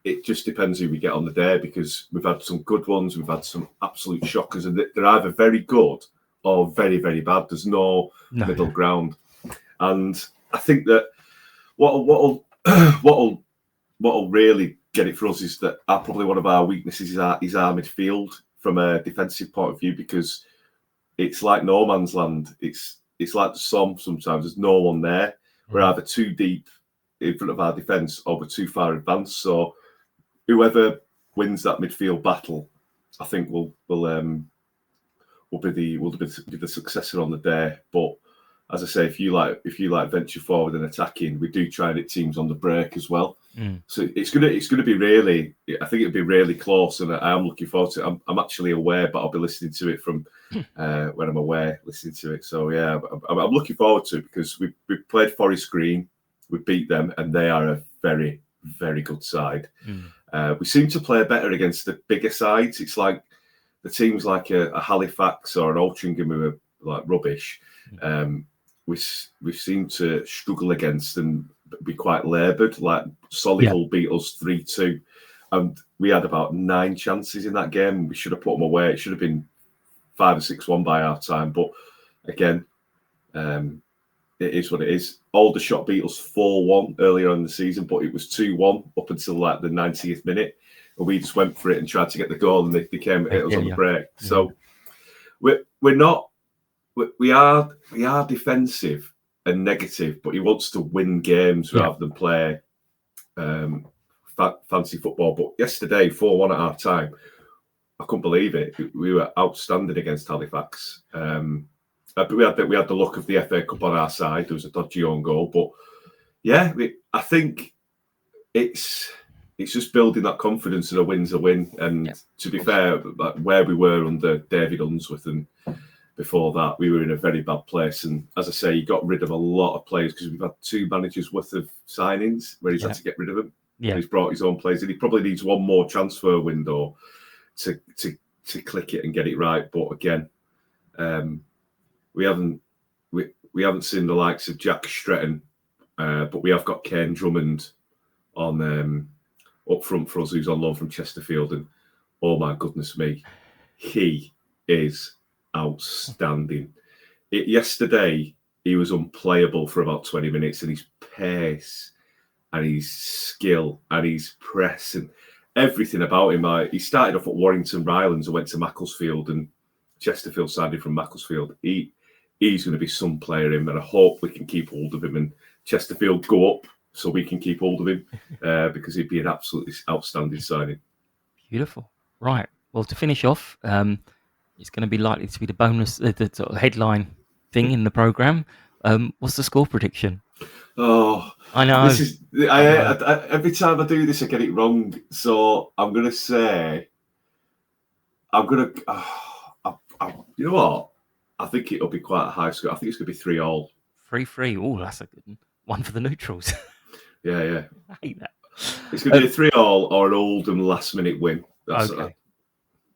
G: it just depends who we get on the day, because we've had some good ones, we've had some absolute shockers, and they're either very good or very, very bad. There's no middle ground. And I think that what'll what'll really get it for us is that probably one of our weaknesses is our midfield from a defensive point of view, because it's like no man's land. It's like the Somme sometimes. There's no one there. We're either too deep in front of our defence or we're too far advanced. So whoever wins that midfield battle, I think will be the successor on the day. But as I say, if you like venture forward and attacking, we do try and hit teams on the break as well. So it's gonna be really, I think it'll be really close, and I am looking forward to it. I'm actually away, but I'll be listening to it from when I'm away, listening to it. So yeah, I'm looking forward to it, because we played Forest Green, we beat them, and they are a very, very good side. We seem to play better against the bigger sides. It's like the teams like a Halifax or an Altrincham who are like rubbish. We seem to struggle against and be quite laboured. Like Solihull beat us 3-2, and we had about 9 chances in that game. We should have put them away. It should have been 5 or 6-1 by our time. But again, it is what it is. Aldershot beat us 4-1 earlier in the season, but it was 2-1 up until like the 90th minute, and we just went for it and tried to get the goal, and they came at us on the break. So we're not. We are defensive and negative, but he wants to win games rather than play fancy football. But yesterday, 4-1 at half time, I couldn't believe it. We were outstanding against Halifax. But we had the luck of the FA Cup on our side. There was a dodgy own goal, but yeah, I think it's just building that confidence, and a win's a win. And to be fair, like where we were under David Unsworth and before that, we were in a very bad place. And as I say, he got rid of a lot of players, because we've had 2 managers worth of signings where he's had to get rid of them. Yeah. He's brought his own players, and he probably needs one more transfer window to click it and get it right. But again, we haven't seen the likes of Jack Stretton, but we have got Kane Drummond on up front for us, who's on loan from Chesterfield, and oh my goodness me, he is outstanding. Yesterday, he was unplayable for about 20 minutes, and his pace and his skill and his press and everything about him. He started off at Warrington Rylands and went to Macclesfield, and Chesterfield signed him from Macclesfield. He's going to be some player in, and I hope we can keep hold of him, and Chesterfield go up so we can keep hold of him, because he'd be an absolutely outstanding signing.
D: Beautiful. Right. Well, to finish off, it's going to be likely to be the bonus, the sort of headline thing in the programme. What's the score prediction?
G: Oh,
D: I know.
G: I every time I do this, I get it wrong. So I'm going to say, you know what? I think it'll be quite a high score. I think it's going to be 3-3.
D: 3-3. Oh, that's a good one for the neutrals.
G: Yeah.
D: I hate that.
G: It's going to be a 3-3 or an Oldham last-minute win.
D: Okay.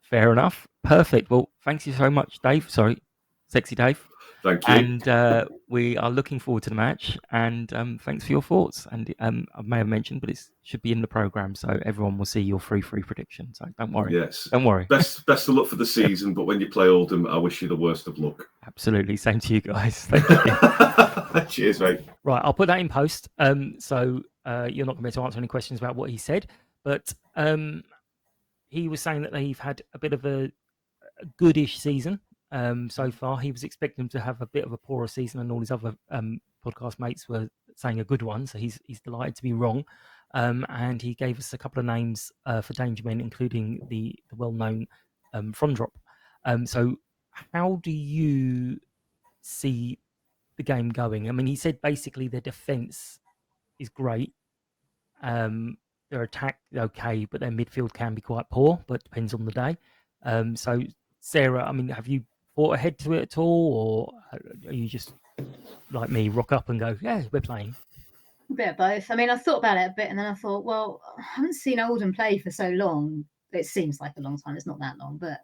D: Fair enough. Perfect. Well, thanks you so much, Dave. Sorry, Sexy Dave.
G: Thank you.
D: And we are looking forward to the match. And thanks for your thoughts. And I may have mentioned, but it should be in the programme, so everyone will see your 3-3 prediction. So don't worry.
G: Yes.
D: Don't worry.
G: Best of luck for the season, but when you play Oldham, I wish you the worst of luck.
D: Absolutely. Same to you guys. Thank you.
G: Cheers, mate.
D: Right, I'll put that in post. So you're not going to be able to answer any questions about what he said, but he was saying that they've had a bit of a goodish season so far. He was expecting them to have a bit of a poorer season, and all his other podcast mates were saying a good one. So he's delighted to be wrong. And he gave us a couple of names for danger men, including the well-known Frondrop. So how do you see the game going? I mean, he said basically their defence is great. Their attack okay, but their midfield can be quite poor, but depends on the day. So, Sarah, I mean, have you thought ahead to it at all, or are you just like me, rock up and go, yeah, we're playing?
E: A bit of both. I mean, I thought about it a bit, and then I thought, well, I haven't seen Oldham play for so long. It seems like a long time. It's not that long, but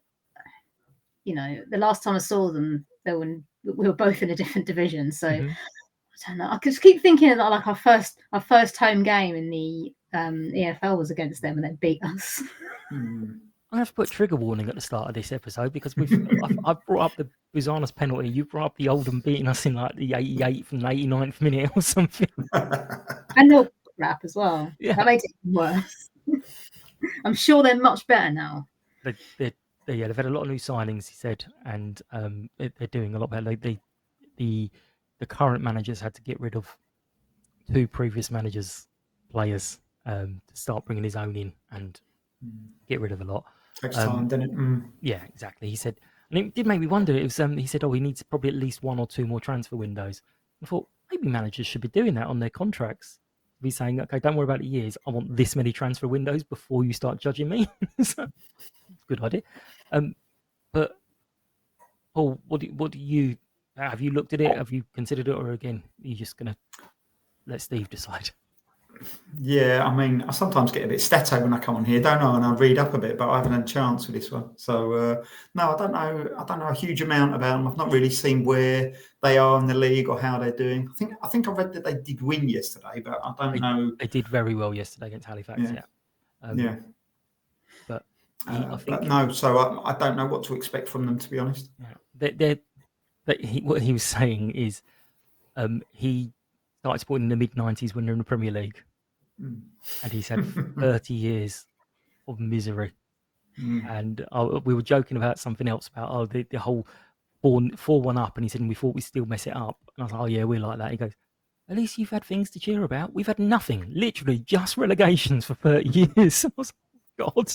E: you know, the last time I saw them, we were both in a different division. So I don't know. I just keep thinking that like our first home game in the EFL was against them, and they beat us.
D: I have to put trigger warning at the start of this episode, because I've brought up the Buzanas penalty. You brought up the Oldham beating us in like the 88th and 89th minute or something.
E: And rap as well.
D: Yeah.
E: That makes it worse. I'm sure they're much better now.
D: They've had a lot of new signings, he said, and they're doing a lot better. The current managers had to get rid of 2 previous players, to start bringing his own in and get rid of a lot.
F: Takes time, doesn't it?
D: Yeah, exactly. He said, and it did make me wonder. It was he said, he needs probably at least 1 or 2 more transfer windows. I thought maybe managers should be doing that on their contracts. Be saying, okay, don't worry about the years. I want this many transfer windows before you start judging me. So, good idea. But Paul, what do you have? You looked at it? Have you considered it, or again, are you just gonna let Steve decide?
F: Yeah, I mean, I sometimes get a bit stato when I come on here, don't I? And I read up a bit, but I haven't had a chance with this one. So no, I don't know a huge amount about them. I've not really seen where they are in the league or how they're doing. I think I read that they did win yesterday, but I don't know.
D: They did very well yesterday against Halifax. Yeah. But I think
F: but no. So I don't know what to expect from them, to be honest.
D: Yeah, what he was saying is, he started supporting in the mid-90s when they're in the Premier League, and he's had 30 years of misery. And we were joking about something else about the whole 4-1 up, and he said, we thought we'd still mess it up. And I was like, oh yeah, we're like that. He goes, at least you've had things to cheer about. We've had nothing, literally just relegations for 30 years. I was like, God,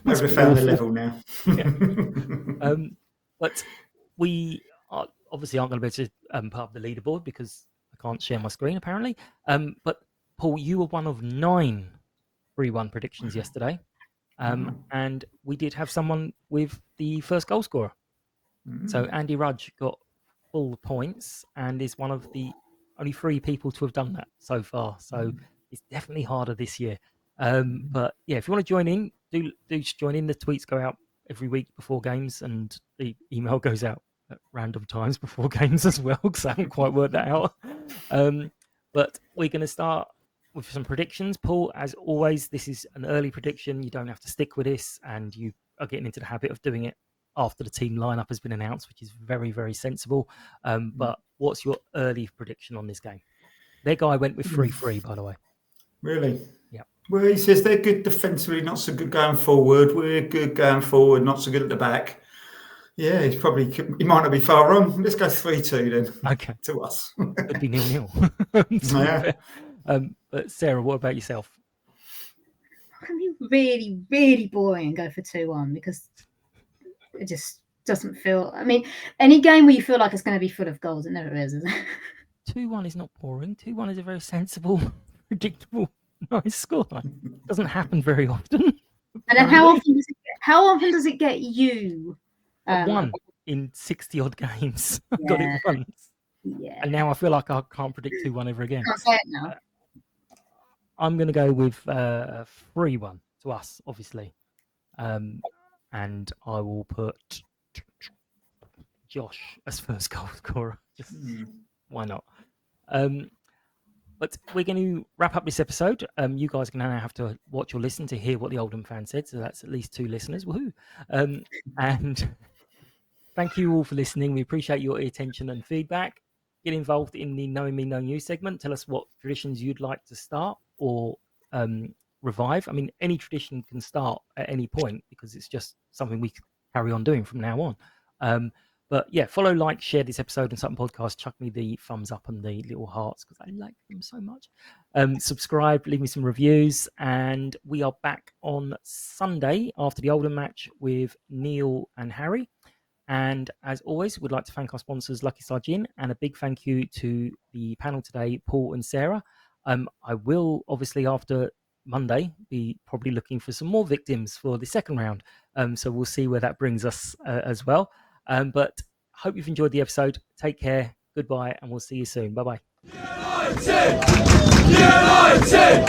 F: maybe we found the level now.
D: But we obviously aren't going to be able to put up the leaderboard because I can't share my screen apparently. But Paul, you were one of 9 3-1 predictions yesterday. And we did have someone with the first goal scorer. So Andy Rudge got full points and is one of the only 3 people to have done that so far. So it's definitely harder this year. But yeah, if you want to join in, do join in. The tweets go out every week before games, and the email goes out at random times before games as well, because I haven't quite worked that out. But we're going to start with some predictions. Paul, as always, this is an early prediction. You don't have to stick with this, and you are getting into the habit of doing it after the team lineup has been announced, which is very, very sensible. But what's your early prediction on this game? Their guy went with 3-3, by the way. Really? Yeah.
F: Well, he says they're good defensively, not so good going forward. We're good going forward, not so good at the back. Yeah, he might not be far wrong. Let's go 3-2 then.
D: Okay.
F: To us.
D: Could be 0-0.
F: Yeah.
D: But Sarah, what about yourself?
E: I can be really, really boring and go for 2-1 because it just doesn't feel. I mean, any game where you feel like it's going to be full of goals, it never is it?
D: 2-1 is not boring. 2-1 is a very sensible, predictable, nice score. It doesn't happen very often.
E: And then how often does it get you?
D: 1 in 60 odd games. I got it once.
E: Yeah.
D: And now I feel like I can't predict 2-1 ever again.
E: Can't say it now.
D: I'm going to go with 3-1 to us, obviously. And I will put Josh as first goal scorer. Just why not? But we're going to wrap up this episode. You guys are going to now have to watch or listen to hear what the Oldham fan said. So that's at least 2 listeners. Woohoo! And thank you all for listening. We appreciate your attention and feedback. Get involved in the Knowing Me, Knowing You segment. Tell us what traditions you'd like to start or revive. I mean, any tradition can start at any point because it's just something we carry on doing from now on. But yeah, follow, like, share this episode and Sutton Podcast. Chuck me the thumbs up and the little hearts because I like them so much. Subscribe, leave me some reviews. And we are back on Sunday after the Oldham match with Neil and Harry. And as always, we'd like to thank our sponsors, Lucky Star Gin, and a big thank you to the panel today, Paul and Sarah. I will, obviously, after Monday, be probably looking for some more victims for the second round. So we'll see where that brings us as well. But hope you've enjoyed the episode. Take care. Goodbye, and we'll see you soon. Bye-bye.
H: United! United!